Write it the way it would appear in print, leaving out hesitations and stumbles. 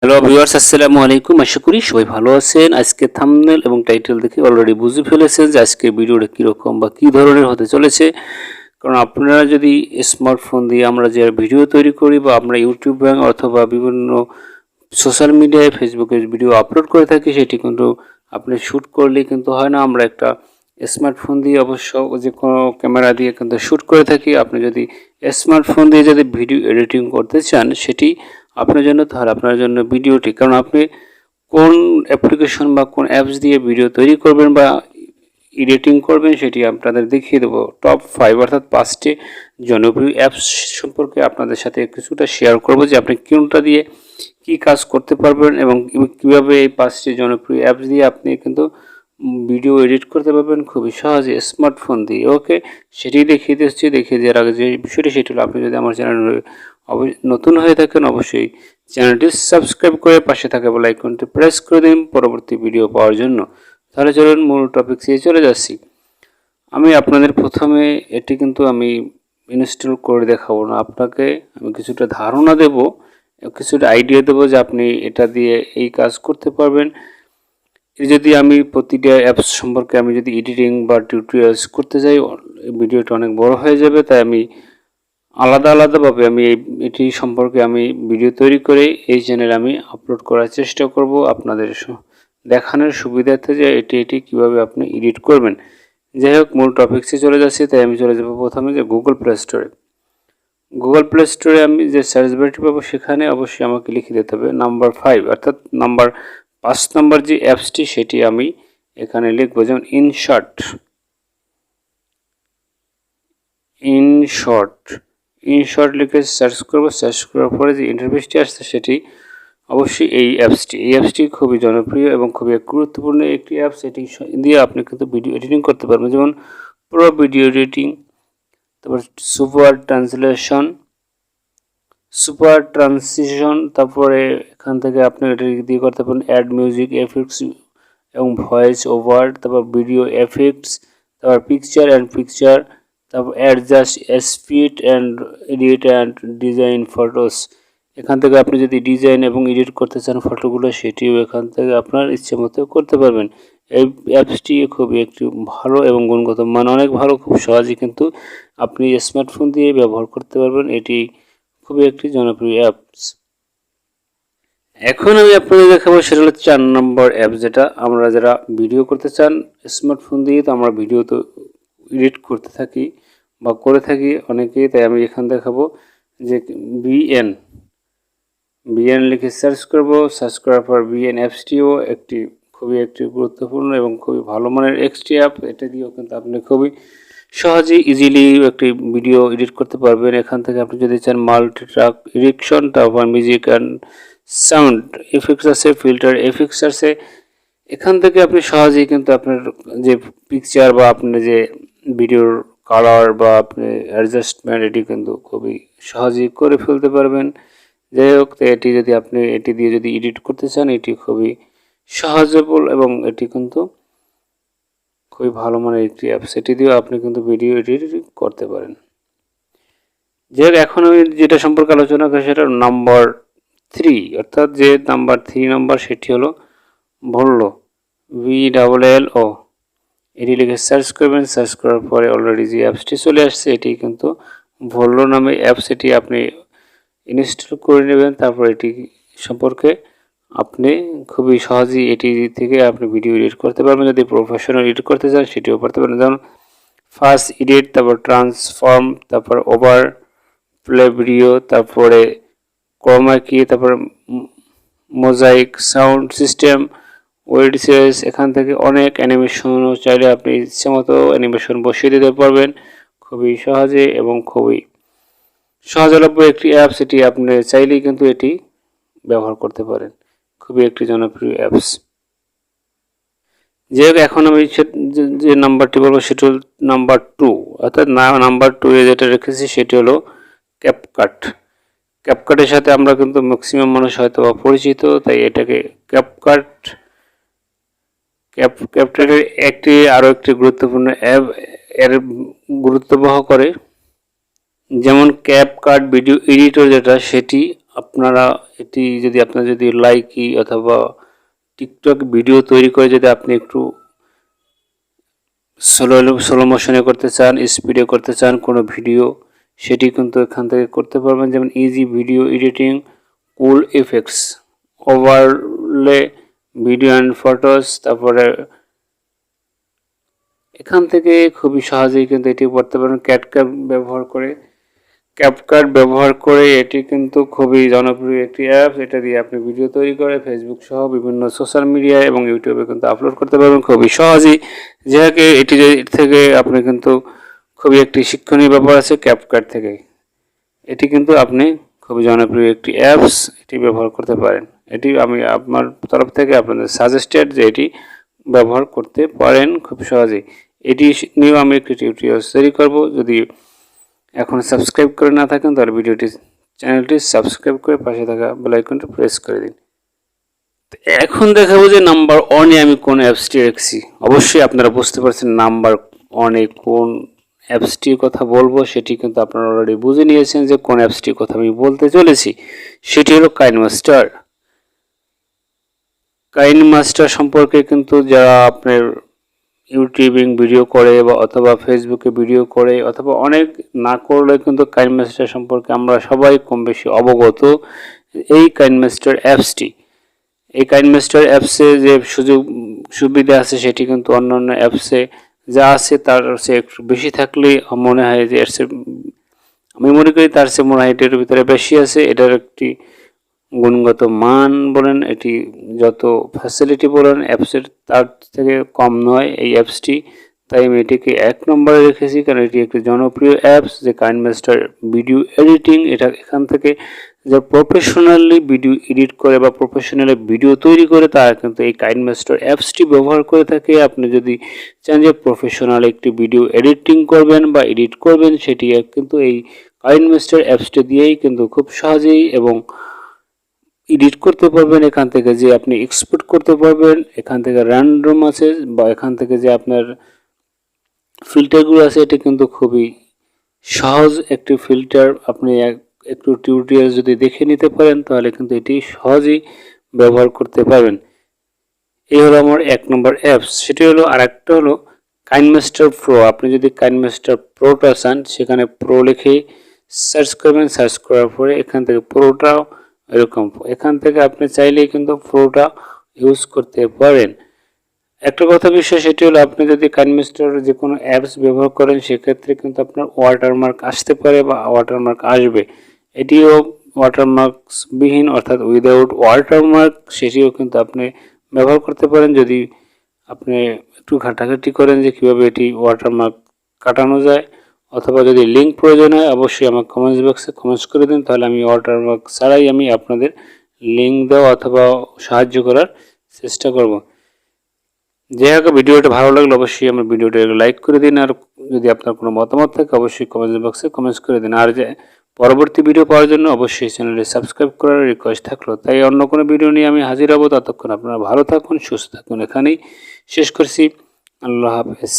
Hello viewers, আসসালামু আলাইকুম। আশা করি সবাই ভালো আছেন। আজকে থাম্বনেল এবং টাইটেল দেখে অলরেডি বুঝে ফেলেছেন যে আজকে ভিডিওটা কীরকম বা কী ধরনের হতে চলেছে। কারণ আপনারা যদি স্মার্টফোন দিয়ে আমরা যে ভিডিও তৈরি করি বা আমরা ইউটিউব অথবা বিভিন্ন সোশ্যাল মিডিয়ায় ফেসবুকে ভিডিও আপলোড করে থাকি, সেটি কিন্তু আপনি শ্যুট করলেই কিন্তু হয় না। আমরা একটা স্মার্টফোন দিয়ে অবশ্য যে কোনো ক্যামেরা দিয়ে কিন্তু শ্যুট করে থাকি। আপনি যদি স্মার্টফোন দিয়ে যদি ভিডিও এডিটিং করতে চান সেটি আপনার জন্য, তাহলে আপনার জন্য ভিডিওটি, কারণ আপনি কোন অ্যাপ্লিকেশন বা কোন অ্যাপস দিয়ে ভিডিও তৈরি করবেন বা এডিটিং করবেন সেটি আপনাদের দেখিয়ে দেবো। টপ 5 অর্থাৎ 5টি জনপ্রিয় অ্যাপস সম্পর্কে আপনাদের সাথে কিছুটা শেয়ার করব যে আপনি কোনটা দিয়ে কি কাজ করতে পারবেন এবং কীভাবে এই 5টি জনপ্রিয় অ্যাপস দিয়ে আপনি কিন্তু ভিডিও এডিট করতে পারবেন খুবই সহজে স্মার্টফোন দিয়ে। ওকে, সেটি দেখিয়ে দিচ্ছি। দেখিয়ে দেওয়ার আগে যে বিষয়টি সেটি হলো, আপনি যদি আমার চ্যানেল নতুন হয়ে থাকেন অবশ্যই চ্যানেলটি সাবস্ক্রাইব করে পাশে থাকা বেল আইকনটি প্রেস করে দিন পরবর্তী ভিডিও পাওয়ার জন্য। তাহলে চলুন মূল টপিকসে চলে যাচ্ছি। আমি আপনাদের প্রথমে এটি কিন্তু আমি ইনস্টল করে দেখাবো না, আপনাকে আমি কিছুটা ধারণা দেব, কিছুটা আইডিয়া দেবো যে আপনি এটা দিয়ে এই কাজ করতে পারবেন। যদি আমি প্রতিটা অ্যাপস সম্পর্কে আমি যদি এডিটিং বা টিউটোরিয়ালস করতে যাই, ভিডিওটা অনেক বড় হয়ে যাবে। তাই আমি আলাদাভাবে আমি এটি সম্পর্কে আমি ভিডিও তৈরি করে এই চ্যানেলে আমি আপলোড করার চেষ্টা করব আপনাদের দেখানোর সুবিধার্থে যে এটি কীভাবে আপনি এডিট করবেন। যাই হোক, মূল টপিক্সে চলে যাচ্ছি। তাই আমি চলে যাব প্রথমে যে গুগল প্লে স্টোরে। গুগল প্লে স্টোরে আমি যে সার্চ বারটি পাবো সেখানে অবশ্যই আমাকে লিখে দিতে হবে নাম্বার 5 অর্থাৎ 5 নম্বর যে অ্যাপসটি সেটি আমি এখানে লিখবো, যেমন ইনশট লিখে সার্চ করব। সার্চ করার পরে যে ইন্টারফেসটি আসছে সেটি অবশ্যই এই অ্যাপসটি খুবই জনপ্রিয় এবং খুবই গুরুত্বপূর্ণ একটি অ্যাপস। এটি দিয়ে আপনি কিন্তু ভিডিও এডিটিং করতে পারবেন, যেমন প্রো ভিডিও এডিটিং, তারপর সুপার ট্রানজিশন, তারপরে এখান থেকে আপনি এটা দিয়ে করতে পারেন অ্যাড মিউজিক এফেক্টস এবং ভয়েস ওভার, তারপর ভিডিও এফেক্টস, তারপর পিকচার, তারপর adjust speed and edit and design photos. এখান থেকে আপনি যদি ডিজাইন এবং এডিট করতে চান ফটোগুলো, সেটিও এখান থেকে আপনার ইচ্ছে মতো করতে পারবেন। এই অ্যাপসটি খুবই একটি ভালো এবং গুণগত মান অনেক ভালো, খুব সহজেই কিন্তু আপনি স্মার্টফোন দিয়ে ব্যবহার করতে পারবেন। এটি খুবই একটি জনপ্রিয় অ্যাপস। এখন আমি আপনাদের দেখাবো সেটা হলো 4 নম্বর অ্যাপ, যেটা আমরা যারা ভিডিও করতে চান স্মার্টফোন দিয়ে, তো আমরা ভিডিও তো এডিট করতে থাকি বা করে থাকি অনেকেই। তাই আমি এখান দেখাবো যে বিএন লিখে সার্চ করব। সার্চ করার পর বিএন অ্যাপসটিও খুবই একটি গুরুত্বপূর্ণ এবং খুবই ভালো মানের একটি অ্যাপ। এটা দিয়েও কিন্তু আপনি খুবই সহজেই ইজিলি একটি ভিডিও এডিট করতে পারবেন। এখান থেকে আপনি যদি চান মাল্টি ট্র্যাক এডিকশন, তারপর মিউজিক অ্যান্ড সাউন্ড এফেক্টস আছে, ফিল্টার এফেক্টস আছে। এখান থেকে আপনি সহজেই কিন্তু আপনার যে পিকচার বা আপনার যে ভিডিওর কালার বা আপনি অ্যাডজাস্টমেন্ট, এটি কিন্তু খুবই সহজেই করে ফেলতে পারবেন। যাই হোক, তো এটি দিয়ে যদি এডিট করতে চান, এটি খুবই সহজেবল এবং এটি কিন্তু খুবই ভালো মানের একটি অ্যাপস। এটি দিয়েও আপনি কিন্তু ভিডিও এডিটিং করতে পারেন। যাই হোক, এখন আমি যেটা সম্পর্কে আলোচনা করি সেটা নাম্বার 3 অর্থাৎ যে নাম্বার 3 নম্বর সেটি হলো ভললো, VLLO। এটি লিখে সার্চ করবেন। সার্চ করার পরে অলরেডি যে অ্যাপসটি চলে আসছে এটি কিন্তু ভললো নামে অ্যাপস। এটি আপনি ইনস্টল করে নেবেন। তারপর এটি সম্পর্কে আপনি খুবই সহজেই এটি থেকে আপনি ভিডিও এডিট করতে পারবেন। যদি প্রফেশনাল এডিট করতে চান সেটিও করতে পারেন, যেমন ফাস্ট এডিট, তারপর ট্রান্সফর্ম, তারপর ওভার প্লে ভিডিও, তারপরে ক্রোমা কি, তারপর মোজাইক সাউন্ড সিস্টেম, ওয়েড সিরিজ। এখান থেকে অনেক অ্যানিমেশনও চাইলে আপনি ইচ্ছে মতো অ্যানিমেশন বসিয়ে দিতে পারবেন খুবই সহজে এবং খুবই সহজলভ্য একটি অ্যাপস। এটি আপনি চাইলেই কিন্তু এটি ব্যবহার করতে পারেন, খুবই একটি জনপ্রিয় অ্যাপস। যে এখন আমি যে নাম্বারটি বলবো সেটি হল নাম্বার 2 অর্থাৎ নাম্বার 2 এ যেটা রেখেছি সেটি হলো ক্যাপকাটের সাথে আমরা কিন্তু ম্যাক্সিমাম মানুষ হয়তো বা পরিচিত। তাই এটাকে ক্যাপকাটের আরও একটি গুরুত্বপূর্ণ অ্যাপ এর গুরুত্ব বহ করে, যেমন ক্যাপকাট ভিডিও এডিটর যেটা, সেটি আপনারা এটি যদি আপনার যদি লাইকি অথবা টিকটক ভিডিও তৈরি করে যদি আপনি একটু স্লো মোশনে করতে চান, স্পিডে করতে চান কোনো ভিডিও, সেটি কিন্তু এখান থেকে করতে পারবেন। যেমন easy video editing, cool effects, overlay video and photos. তারপরে এখান থেকে খুবই সহজেই কিন্তু এটি করতে পারবেন ক্যাপকাট ব্যবহার করে। এটি কিন্তু খুবই জনপ্রিয় একটি অ্যাপস। এটা দিয়ে আপনি ভিডিও তৈরি করে ফেসবুক সহ বিভিন্ন সোশ্যাল মিডিয়ায় এবং ইউটিউবে কিন্তু আপলোড করতে পারবেন খুবই সহজেই। যাকে এটি থেকে আপনি কিন্তু খুবই একটি শিক্ষণীয় ব্যাপার আছে ক্যাপকাট থেকে। এটি কিন্তু আপনি খুবই জনপ্রিয় একটি অ্যাপস, এটি ব্যবহার করতে পারেন। এটি আমি আমার তরফ থেকে আপনাদের সাজেস্টেড যে এটি ব্যবহার করতে পারেন খুব সহজেই। এটি নিয়েও আমি একটি টিউটোরিয়াল তৈরি করব। যদি এখন সাবস্ক্রাইব করে না থাকেন তাহলে চ্যানেলটি সাবস্ক্রাইব করে পাশে থাকা বেল আইকনটি প্রেস করে দিন। এখন দেখাবো যে নাম্বার 1 এ আমি কোন অ্যাপসটি রেখেছি। অবশ্যই আপনারা বুঝতে পারছেন নাম্বার 1 এ কোন অ্যাপসটির কথা বলবো, সেটি কিন্তু আপনারা অলরেডি বুঝে নিয়েছেন যে কোন অ্যাপসটির কথা আমি বলতে চলেছি। সেটি হলো কাইনমাস্টার সম্পর্কে কিন্তু যারা আপনার ইউটিউবিং ভিডিও করে বা অথবা ফেসবুকে ভিডিও করে অথবা অনেক না করলে কিন্তু কাইনমাস্টার সম্পর্কে আমরা সবাই কম বেশি অবগত। এই কাইনমাস্টার অ্যাপসে যে সুযোগ সুবিধা আছে সেটি কিন্তু অন্যান্য অ্যাপসে যা আছে তার সে একটু বেশি থাকলেই মনে হয় যে আমি মনে করি তার চেয়ে মনে হয় এটার ভিতরে বেশি আছে। এটার একটি গুণগত মান বলেন, এটি যত ফ্যাসিলিটি বলেন অ্যাপসের তার থেকে কম নয় এই অ্যাপসটি। তাই আমি এটিকে 1 নম্বরে রেখেছি, কারণ এটি একটি জনপ্রিয় অ্যাপস যে কাইনমাস্টার ভিডিও এডিটিং। এখান থেকে যারা প্রফেশনালি ভিডিও এডিট করে বা প্রফেশনালি ভিডিও তৈরি করে তারা কিন্তু এই কাইনমাস্টার অ্যাপসটি ব্যবহার করে থাকে। আপনি যদি চান যে প্রফেশনাল একটি ভিডিও এডিটিং করবেন বা এডিট করবেন, সেটি কিন্তু এই কাইনমাস্টার অ্যাপসটি দিয়েই কিন্তু খুব সহজেই এবং এডিট করতে পারবেন। এখান থেকে যে আপনি এক্সপোর্ট করতে পারবেন, এখান থেকে র্যান্ডম আছে বা এখান থেকে যে আপনার ফিল্টারগুলো আছে, এটি কিন্তু খুবই সহজ একটি ফিল্টার। আপনি একটু টিউটোরিয়াল যদি দেখে নিতে পারেন তাহলে কিন্তু এটি সহজেই ব্যবহার করতে পারবেন। এই হলো আমার 1 নম্বর অ্যাপস। সেটি হলো আরেকটা হলো কাইনমাস্টার প্রো। আপনি যদি কাইনমাস্টার প্রোটা চান সেখানে প্রো লিখে সার্চ করবেন, সার্চ করার পরে এখান থেকে প্রোটাও এরকম এখান থেকে আপনি চাইলেই কিন্তু প্রোটা ইউজ করতে পারেন। একটা কথা বিষয় সেটি হলো আপনি যদি কাইনমাস্টার যে কোনো অ্যাপস ব্যবহার করেন সেক্ষেত্রে কিন্তু আপনার ওয়াটারমার্ক আসতে পারে বা ওয়াটারমার্ক আসবে। এটিও ওয়াটারমার্কস বিহীন অর্থাৎ উইদাউট ওয়াটারমার্ক সেটিও কিন্তু আপনি ব্যবহার করতে পারেন যদি আপনি একটু ঘাটাঘাটি করেন যে কীভাবে এটি ওয়াটারমার্ক কাটানো যায়, অথবা যদি লিঙ্ক প্রয়োজন হয় অবশ্যই আমার কমেন্টস বক্সে কমেন্টস করে দিন, তাহলে আমি ওয়াটারমার্ক ছাড়াই আমি আপনাদের লিঙ্ক দেওয়া অথবা সাহায্য করার চেষ্টা করব। যে হোক ভিডিওটা ভালো লাগলে অবশ্যই আমার ভিডিওটা লাইক করে দিন, আর যদি আপনার কোনো মতামত থাকে অবশ্যই কমেন্টস বক্সে কমেন্টস করে দিন। আর যে পরবর্তী ভিডিও পাওয়ার জন্য অবশ্যই চ্যানেলটি সাবস্ক্রাইব করার রিকোয়েস্ট থাকলো। তাই অন্য কোনো ভিডিও নিয়ে আমি হাজির হব। ততক্ষণ আপনারা ভালো থাকুন, সুস্থ থাকুন। এখানেই শেষ করছি। আল্লাহ হাফেজ।